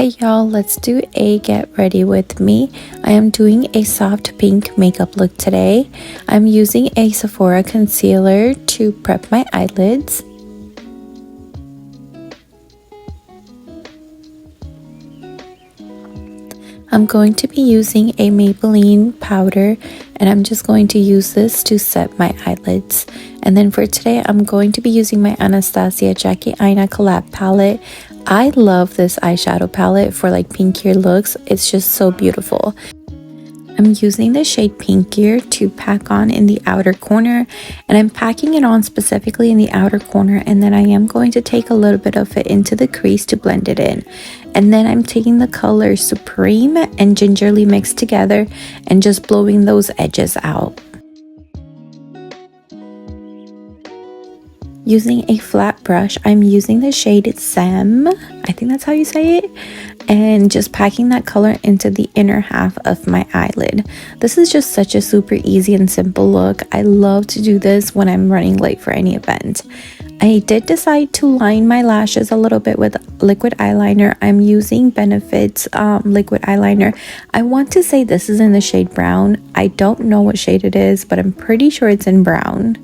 Hey y'all, let's do a get ready with me. I am doing a soft pink makeup look today. I'm using a Sephora concealer to prep my eyelids. I'm going to be using a Maybelline powder, and I'm just going to use this to set my eyelids. And then for today, I'm going to be using my Anastasia Jackie Aina Collab palette. I love this eyeshadow palette for like pinkier looks. It's just so beautiful. I'm using the shade Pinkier to pack on in the outer corner, and I'm packing it on specifically in the outer corner, and then I am going to take a little bit of it into the crease to blend it in. And then I'm taking the color Supreme and Gingerly mixed together and just blowing those edges out. Using a flat brush, I'm using the shade Sam, I think that's how you say it, and just packing that color into the inner half of my eyelid. This is just such a super easy and simple look. I love to do this when I'm running late for any event. I did decide to line my lashes a little bit with liquid eyeliner. I'm using Benefit's liquid eyeliner. I want to say this is in the shade brown. I don't know what shade it is, but I'm pretty sure it's in brown.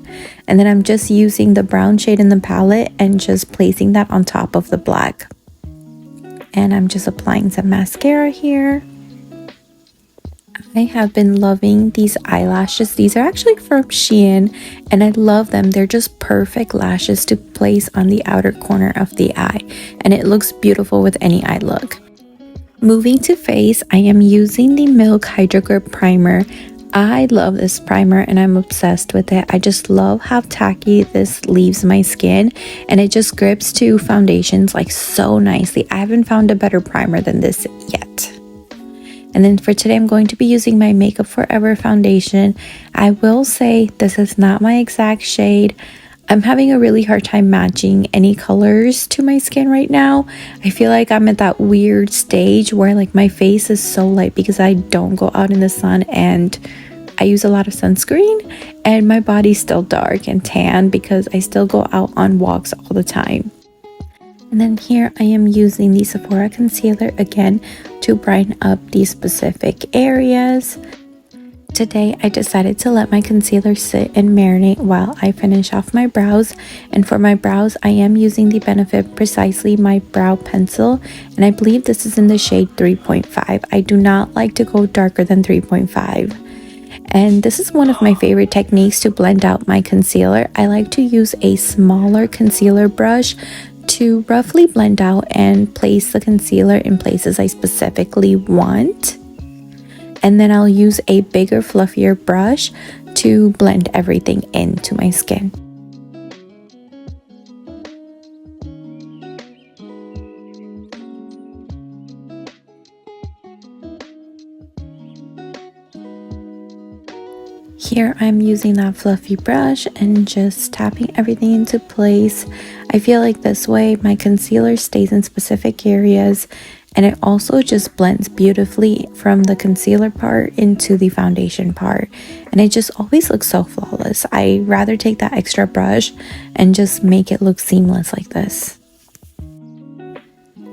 And then I'm just using the brown shade in the palette and just placing that on top of the black. And I'm just applying some mascara here. I have been loving these eyelashes. These are actually from Shein, and I love them. They're just perfect lashes to place on the outer corner of the eye, and it looks beautiful with any eye look. Moving to face, I am using the Milk Hydro Grip Primer. I love this primer and I'm obsessed with it. I just love how tacky this leaves my skin, and it just grips to foundations like so nicely. I haven't found a better primer than this yet. And then for today, I'm going to be using my Makeup Forever foundation. I will say this is not my exact shade. I'm having a really hard time matching any colors to my skin right now. I feel like I'm at that weird stage where like my face is so light because I don't go out in the sun and I use a lot of sunscreen, and my body's still dark and tan because I still go out on walks all the time. And then here I am using the Sephora concealer again to brighten up these specific areas. Today I decided to let my concealer sit and marinate while I finish off my brows. And for my brows, I am using the Benefit Precisely My Brow Pencil, and I believe this is in the shade 3.5. I do not like to go darker than 3.5. And this is one of my favorite techniques to blend out my concealer. I like to use a smaller concealer brush to roughly blend out and place the concealer in places I specifically want. And then I'll use a bigger, fluffier brush to blend everything into my skin. Here I'm using that fluffy brush and just tapping everything into place. I feel like this way my concealer stays in specific areas, and it also just blends beautifully from the concealer part into the foundation part, and it just always looks so flawless. I rather take that extra brush and just make it look seamless like this.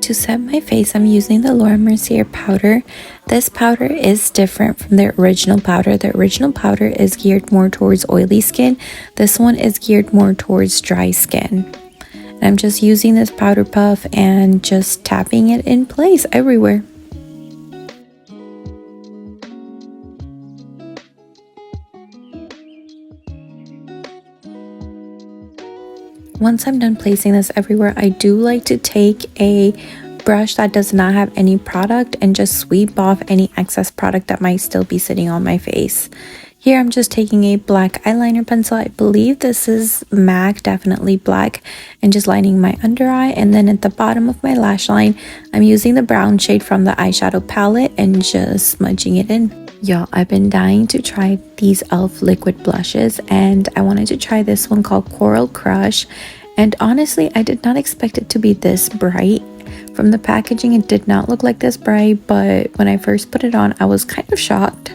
To set my face, I'm using the Laura Mercier powder. This powder is different from the original powder. The original powder is geared more towards oily skin. This one is geared more towards dry skin. And I'm just using this powder puff and just tapping it in place everywhere. Once I'm done placing this everywhere, I do like to take a brush that does not have any product and just sweep off any excess product that might still be sitting on my face. Here I'm just taking a black eyeliner pencil. I believe this is MAC, definitely black, and just lining my under eye. And then at the bottom of my lash line, I'm using the brown shade from the eyeshadow palette and just smudging it in. Y'all, I've been dying to try these e.l.f. liquid blushes, and I wanted to try this one called Coral Crush. And honestly, I did not expect it to be this bright. From the packaging, it did not look like this bright, but when I first put it on, I was kind of shocked.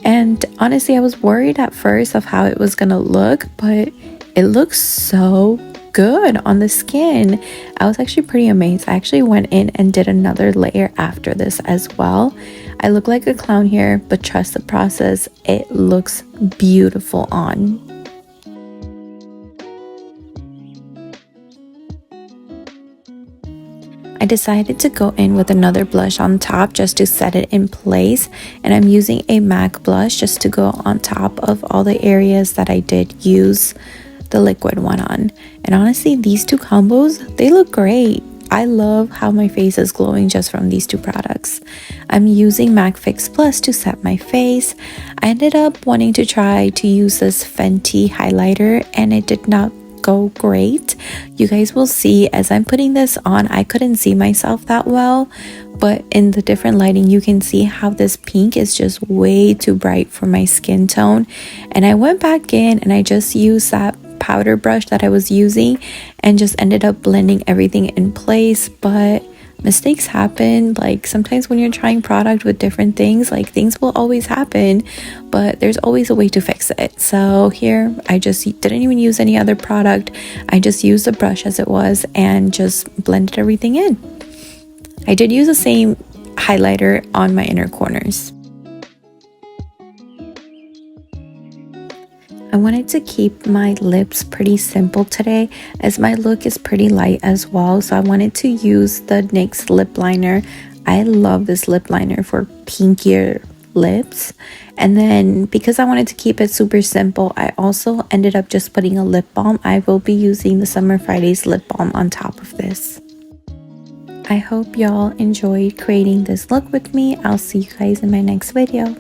And honestly, I was worried at first of how it was gonna look, but it looks so good on the skin. I was actually pretty amazed. I actually went in and did another layer after this as well. I look like a clown here, but trust the process. It looks beautiful on. I decided to go in with another blush on top just to set it in place, and I'm using a MAC blush just to go on top of all the areas that I did use the liquid one on. And honestly, these two combos, they look great. I love how my face is glowing just from these two products. I'm using MAC Fix Plus to set my face. I ended up wanting to try to use this Fenty highlighter, and it did not go great. You guys will see as I'm putting this on, I couldn't see myself that well, but in the different lighting you can see how this pink is just way too bright for my skin tone. And I went back in and I just used that powder brush that I was using and just ended up blending everything in place. But mistakes happen. Like sometimes when you're trying product with different things, like things will always happen, but there's always a way to fix it. So here I just didn't even use any other product. I just used the brush as it was and just blended everything in. I did use the same highlighter on my inner corners. I wanted to keep my lips pretty simple today as my look is pretty light as well. So I wanted to use the NYX lip liner. I love this lip liner for pinkier lips. And then because I wanted to keep it super simple, I also ended up just putting a lip balm. I will be using the Summer Fridays lip balm on top of this. I hope y'all enjoyed creating this look with me. I'll see you guys in my next video.